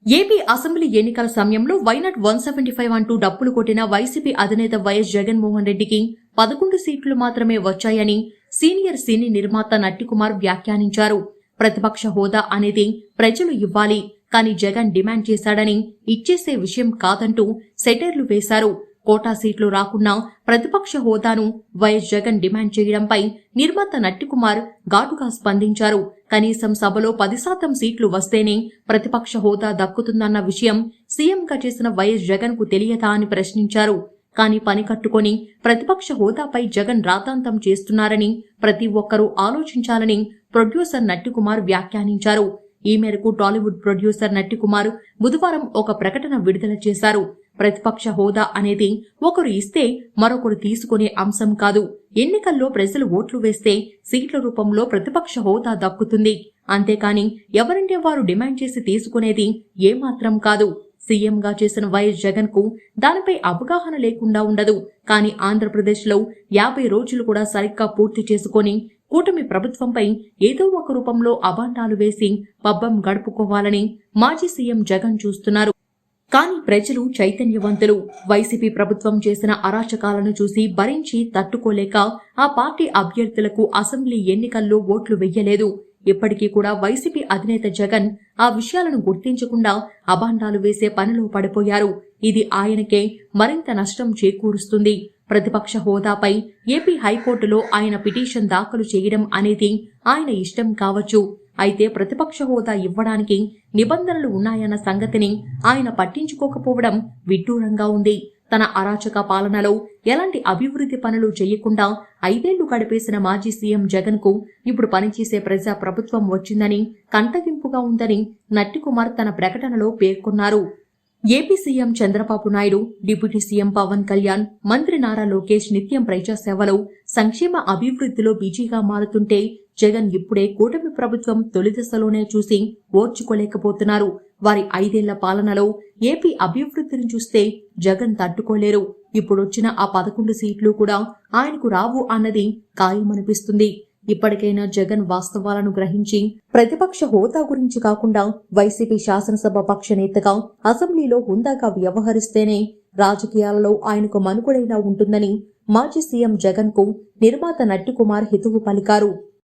AP assembly ఎన్నికల సమయంలో why not 175 అంటూ డప్పులు కొట్టిన వైసీపీ అధినేత వైఎస్ జగన్మోహన్ రెడ్డికి 11 సీట్లు మాత్రమే వచ్చాయని సీనియర్ సినీ నిర్మాత నట్టికుమార్ వ్యాఖ్యానించారు. ప్రతిపక్ష హోదా అనేది ప్రజలు ఇవ్వాలి, కానీ జగన్ డిమాండ్ చేశాడని ఇచ్చేసే విషయం కాదంటూ సెటైర్లు వేశారు. కోటా సీట్లు రాకున్నా ప్రతిపక్ష హోదాను వైఎస్ జగన్ డిమాండ్ చేయడంపై నిర్మాత నట్టికుమార్ ఘాటుగా స్పందించారు. కనీసం సభలో 10% సీట్లు వస్తేనే ప్రతిపక్ష హోదా దక్కుతుందన్న విషయం సీఎంగా చేసిన వైఎస్ జగన్ కు తెలియదా అని ప్రశ్నించారు. కానీ పని కట్టుకుని ప్రతిపక్ష హోదాపై జగన్ రాతాంతం చేస్తున్నారని ప్రతి ఒక్కరూ ఆలోచించాలని ప్రొడ్యూసర్ నట్టికుమార్ వ్యాఖ్యానించారు. ఈ మేరకు టాలీవుడ్ ప్రొడ్యూసర్ నట్టికుమార్ బుధవారం ఒక ప్రకటన విడుదల చేశారు. ప్రతిపక్ష హోదా అనేది ఒకరు ఇస్తే మరొకరు తీసుకునే అంశం కాదు. ఎన్నికల్లో ప్రజలు ఓట్లు వేస్తే సీట్ల రూపంలో ప్రతిపక్ష హోదా దక్కుతుంది. అంతేకాని ఎవరంటే వారు డిమాండ్ చేసి తీసుకునేది ఏమాత్రం కాదు. సీఎంగా చేసిన వైఎస్ జగన్ కు దానిపై అవగాహన లేకుండా ఉండదు. కానీ ఆంధ్రప్రదేశ్లో 50 రోజులు కూడా సరిగ్గా పూర్తి చేసుకొని కూటమి ప్రభుత్వంపై ఏదో ఒక రూపంలో అబాండాలు వేసి పబ్బం గడుపుకోవాలని మాజీ సీఎం జగన్ చూస్తున్నారు. కానీ ప్రజలు చైతన్యవంతులు. వైసీపీ ప్రభుత్వం చేసిన అరాచకాలను చూసి భరించి తట్టుకోలేక ఆ పార్టీ అభ్యర్థులకు అసెంబ్లీ ఎన్నికల్లో ఓట్లు వెయ్యలేదు. ఇప్పటికీ కూడా వైసీపీ అధినేత జగన్ ఆ విషయాలను గుర్తించకుండా అబాండాలు వేసే పనిలో పడిపోయారు. ఇది ఆయనకే మరింత నష్టం చేకూరుస్తుంది. ప్రతిపక్ష హోదాపై ఏపీ హైకోర్టులో ఆయన పిటిషన్ దాఖలు చేయడం అనేది ఆయన ఇష్టం కావచ్చు. అయితే ప్రతిపక్ష హోదా ఇవ్వడానికి నిబంధనలు ఉన్నాయన్న సంగతిని ఆయన పట్టించుకోకపోవడం విడ్డూరంగా ఉంది. తన అరాచక పాలనలో ఎలాంటి అభివృద్ధి పనులు చేయకుండా 5 ఏళ్లు గడిపేసిన మాజీ సీఎం జగన్ కు ఇప్పుడు పనిచేసే ప్రజా ప్రభుత్వం వచ్చిందని కంటగింపుగా ఉందని నట్టికుమార్ తన ప్రకటనలో పేర్కొన్నారు. AP CM Chandrababu Naidu, deputy CM Pawan Kalyan, మంత్రి నారా లోకేష్ నిత్యం ప్రజాసేవలో సంక్షేమ అభివృద్ధిలో బిజీగా మారుతుంటే జగన్ ఇప్పుడే కూటమి ప్రభుత్వం తొలి దశలోనే చూసి ఓర్చుకోలేకపోతున్నారు. వారి 5 ఏళ్ల పాలనలో ఏపీ అభివృద్ధిని చూస్తే జగన్ తట్టుకోలేరు. ఇప్పుడొచ్చిన ఆ 11 సీట్లు కూడా ఆయనకు రావు అన్నది ఖాయమనిపిస్తుంది. ఇప్పటికైనా జగన్ వాస్తవాలను గ్రహించి ప్రతిపక్ష హోదా గురించి కాకుండా వైసీపీ శాసనసభ పక్ష నేతగా అసెంబ్లీలో హుందాగా వ్యవహరిస్తేనే రాజకీయాలలో ఆయనకు మనుగడైనా ఉంటుందని మాజీ సీఎం జగన్ కు నిర్మాత నట్టికుమార్ హితవు పలికారు.